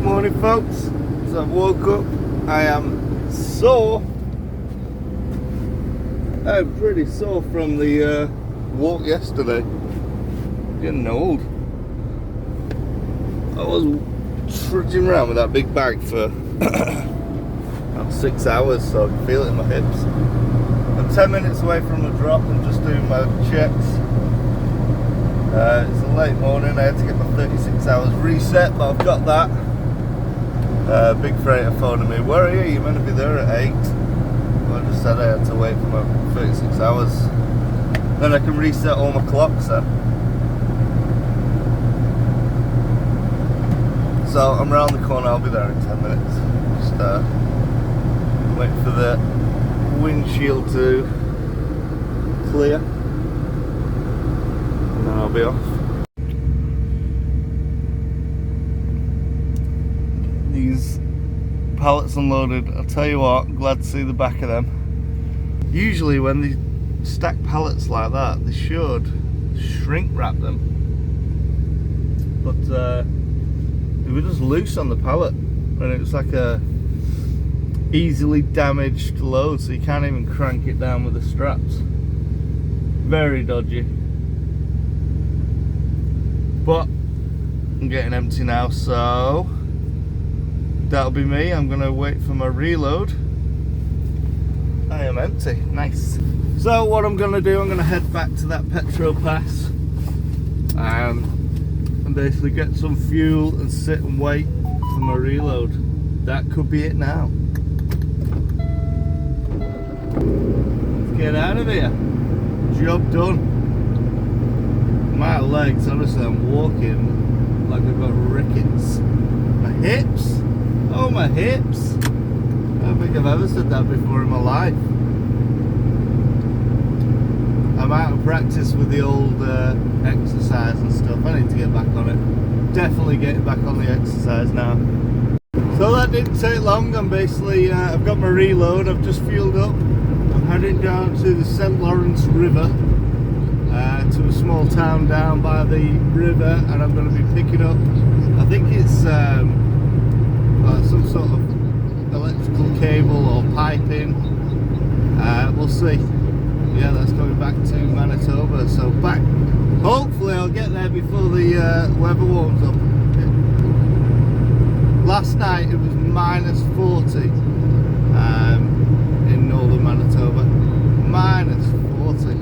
Morning folks, so I've woke up. I am sore. I'm pretty sore from the walk yesterday. Getting old. I was trudging around with that big bag for about 6 hours, so I can feel it in my hips. I'm 10 minutes away from the drop and just doing my checks. It's a late morning, I had to get my 36 hours reset, but I've got that. Big freighter phoning me, where are you? You're meant to be there at 8. Well, I just said I had to wait for my 36 hours. Then I can reset all my clocks then. So I'm around the corner, I'll be there in 10 minutes. Just wait for the windshield to clear. And then I'll be off. These pallets unloaded, I'll tell you what, I'm glad to see the back of them. Usually when they stack pallets like that, they should shrink wrap them. But they were just loose on the pallet, and it was like a easily damaged load, so you can't even crank it down with the straps. Very dodgy. But I'm getting empty now, so that'll be me. I'm gonna wait for my reload. I am empty. Nice. So what I'm gonna do, I'm gonna head back to that petrol pass and basically get some fuel and sit and wait for my reload. That could be it now. Let's get out of here. Job done. My legs, honestly, I'm walking like I've got rickets. My hips? Oh, my hips! I don't think I've ever said that before in my life. I'm out of practice with the old exercise and stuff. I need to get back on it. Definitely getting back on the exercise now. So that didn't take long. I'm basically, I've got my reload. I've just fueled up. I'm heading down to the St. Lawrence River, to a small town down by the river, and I'm going to be picking up, I think it's some sort of electrical cable or piping. We'll see. Yeah, that's going back to Manitoba, so back, hopefully I'll get there before the weather warms up. Last night it was minus 40 in northern Manitoba. Minus 40.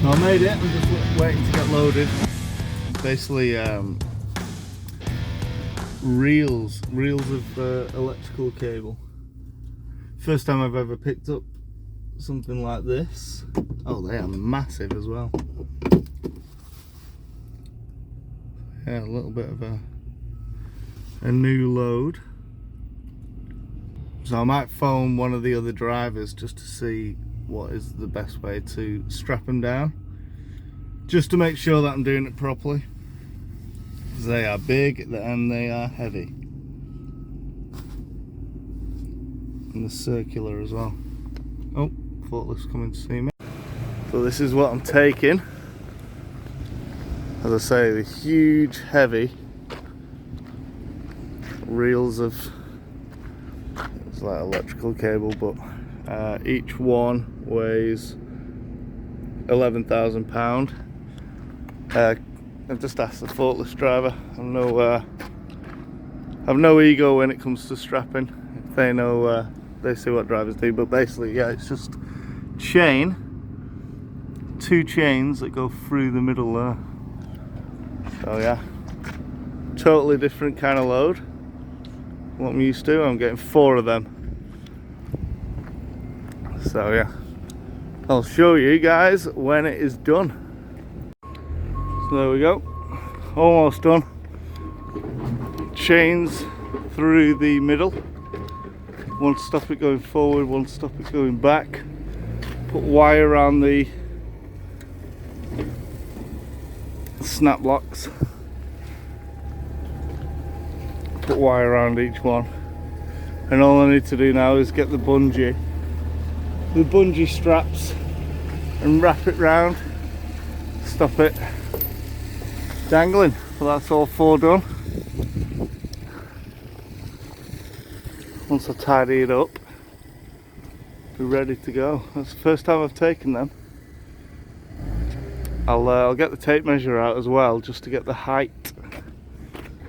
So I made it, I'm just waiting to get loaded. Basically reels of electrical cable. First time I've ever picked up something like this. Oh, they are massive as well. Yeah, a little bit of a new load. So I might phone one of the other drivers just to see what is the best way to strap them down, just to make sure that I'm doing it properly, because they are big and they are heavy, and the circular as well. Oh, forklift's coming to see me. So this is what I'm taking. As I say, the huge heavy reels of, it's like electrical cable, but each one weighs £11,000. I've just asked the forklift driver. I've no ego when it comes to strapping. If they know they see what drivers do, but basically, yeah, it's just chain, 2 chains that go through the middle there. So yeah, totally different kind of load. What I'm used to, I'm getting 4 of them. So yeah, I'll show you guys when it is done. So there we go, almost done. Chains through the middle. One to stop it going forward, one to stop it going back. Put wire around the snap blocks. Put wire around each one. And all I need to do now is get the bungee straps and wrap it round, stop it dangling. Well, that's all 4 done. Once I tidy it up, be ready to go. That's the first time I've taken them. I'll get the tape measure out as well, just to get the height,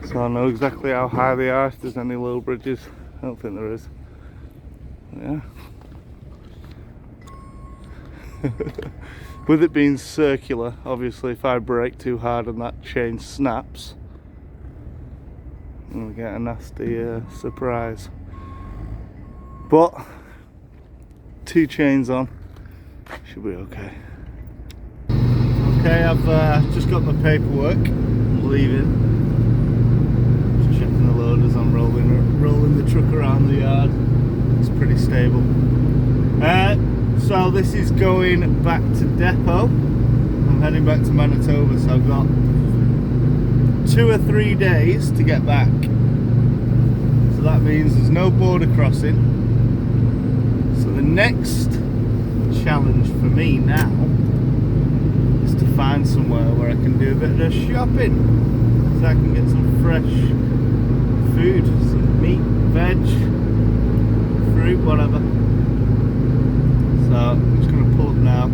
so I know exactly how high they are, if there's any low bridges. I don't think there is. Yeah. With it being circular, obviously if I brake too hard and that chain snaps, we'll get a nasty surprise. But 2 chains on, should be okay. Okay, I've just got my paperwork. I'm leaving. Just checking the load as I'm rolling the truck around the yard. It's pretty stable. So this is going back to depot. I'm heading back to Manitoba, so I've got 2 or 3 days to get back. So that means there's no border crossing. So the next challenge for me now is to find somewhere where I can do a bit of shopping, so I can get some fresh food, some meat, veg, fruit, whatever. So I'm just going to pull up now.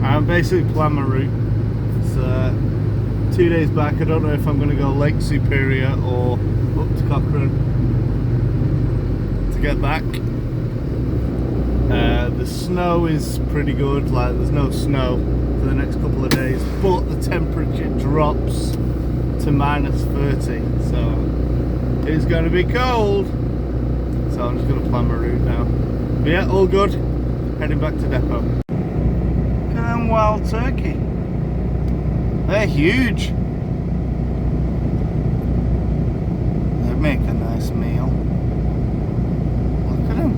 I'm basically planning my route. It's 2 days back. I don't know if I'm going to go Lake Superior or up to Cochrane to get back. The snow is pretty good, like there's no snow for the next couple of days, but the temperature drops to -30, so it's going to be cold. So I'm just going to plan my route now. But yeah, all good. Heading back to depot. Look at them wild turkey. They're huge. They make a nice meal. Look at them.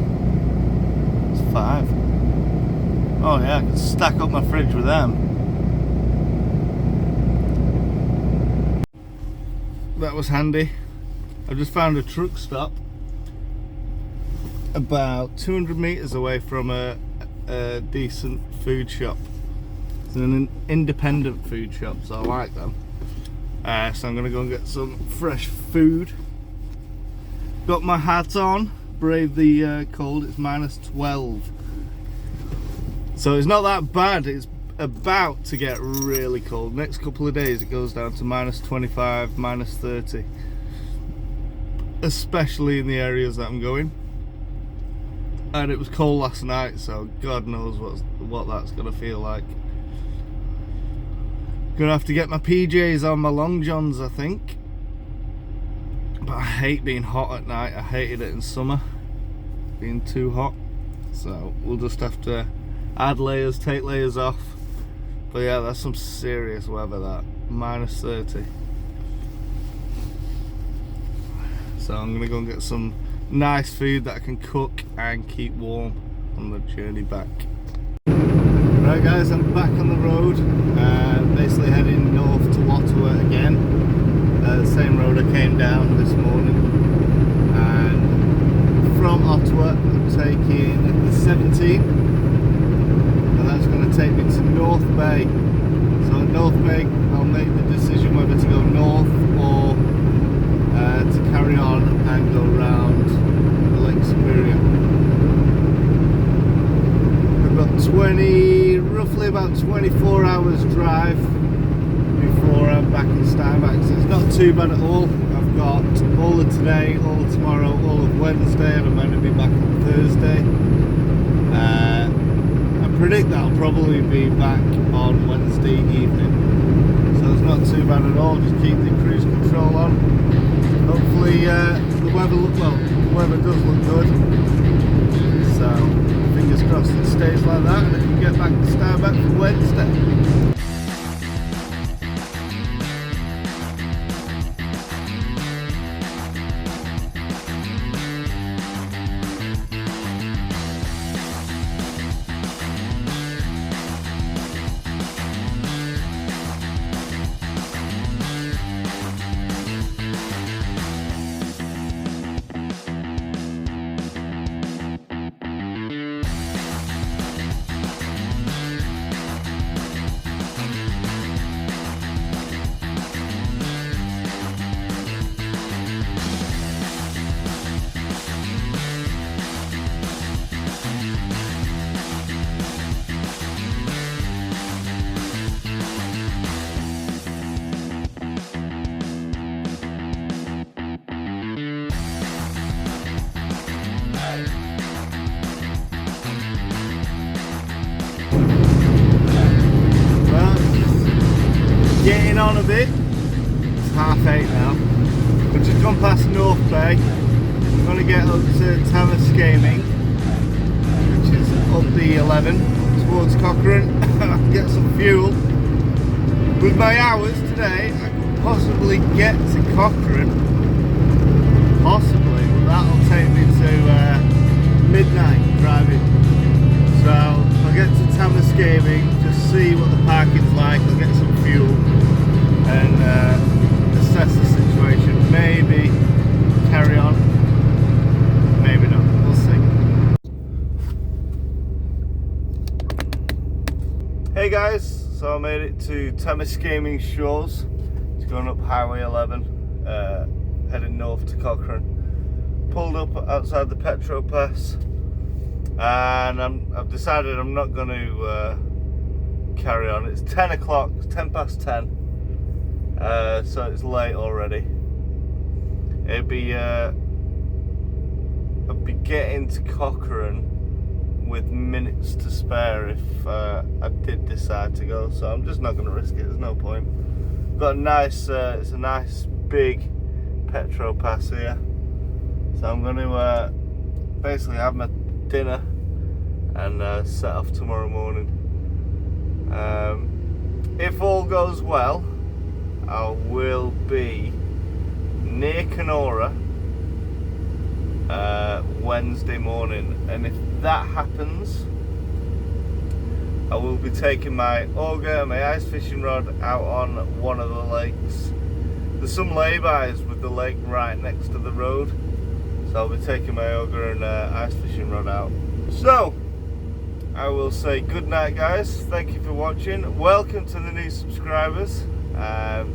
5. Oh yeah, I can stack up my fridge with them. That was handy. I just found a truck stop about 200 meters away from a decent food shop. It's an independent food shop, so I like them. So I'm gonna go and get some fresh food. Got my hat on. Brave the cold. It's -12, so it's not that bad. It's about to get really cold. Next couple of days it goes down to -25, -30, especially in the areas that I'm going. And it was cold last night, so God knows what that's gonna feel like. Gonna have to get my PJs on, my long johns, I think. But I hate being hot at night. I hated it in summer, being too hot. So we'll just have to add layers, take layers off. But yeah, that's some serious weather, that. -30. So I'm gonna go and get some nice food that I can cook and keep warm on the journey back. Right guys, I'm back on the road. Basically heading north to Ottawa again. The same road I came down this morning. And from Ottawa I'm taking the 17, and that's going to take me to North Bay. So at North Bay I'll make the decision whether to go north or to carry on and go round Lake Superior. We've got roughly about 24 hours drive before I'm back in Steinbach, so it's not too bad at all. I've I've got all of today, all of tomorrow, all of Wednesday, and I'm going to be back on Thursday. I predict that I'll probably be back on Wednesday evening, so it's not too bad at all. Just keep the cruise control on. Hopefully the weather does look good, so fingers crossed it stays like that and I can get back to start back for Wednesday. Getting on a bit. It's 8:30 now. We've just gone past North Bay. We're going to get up to Tamaskaming, which is up the 11 towards Cochrane. I can get some fuel. With my hours today, I could possibly get to Cochrane. Possibly, but that'll take me to midnight driving. So I'll get to Tamaskaming, just see what the parking's like. I'll get some fuel and assess the situation. Maybe carry on, maybe not. We'll see. Hey guys, so I made it to Tamaskaming Shores. It's going up Highway 11, heading north to Cochrane. Pulled up outside the Petro Pass, and I've decided I'm not going to carry on. It's 10 o'clock, 10 past 10, so it's late already. I'll be getting to Cochrane with minutes to spare if I did decide to go, so I'm just not going to risk it. There's no point. Got a nice, it's a nice big Petro Pass here, so I'm going to basically have my dinner and set off tomorrow morning. If all goes well, I will be near Kenora Wednesday morning, and if that happens, I will be taking my auger, my ice fishing rod out on one of the lakes. There's some laybys with the lake right next to the road, so I'll be taking my auger and ice fishing rod out. So I will say good night, guys. Thank you for watching. Welcome to the new subscribers.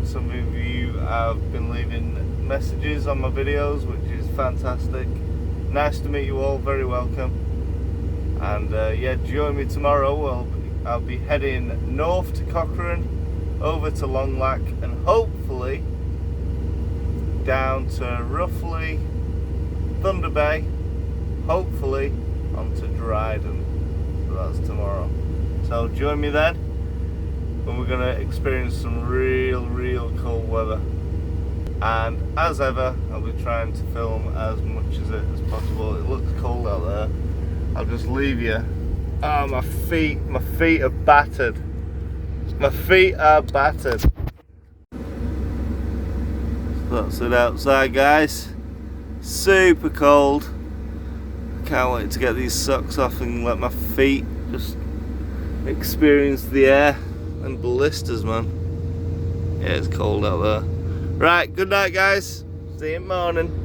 Some of you have been leaving messages on my videos, which is fantastic. Nice to meet you all. Very welcome. And yeah, join me tomorrow. I'll be heading north to Cochrane, over to Long Lac, and hopefully down to roughly Thunder Bay, hopefully onto Dryden. That's tomorrow. So join me then when we're going to experience some real cold weather. And as ever, I'll be trying to film as much of it as possible. It looks cold out there. I'll just leave you. Oh, my feet are battered. My feet are battered. That's it outside, guys. Super cold. Can't wait to get these socks off and let my feet just experience the air and blisters, man. Yeah, it's cold out there. Right, good night, guys. See you in the morning.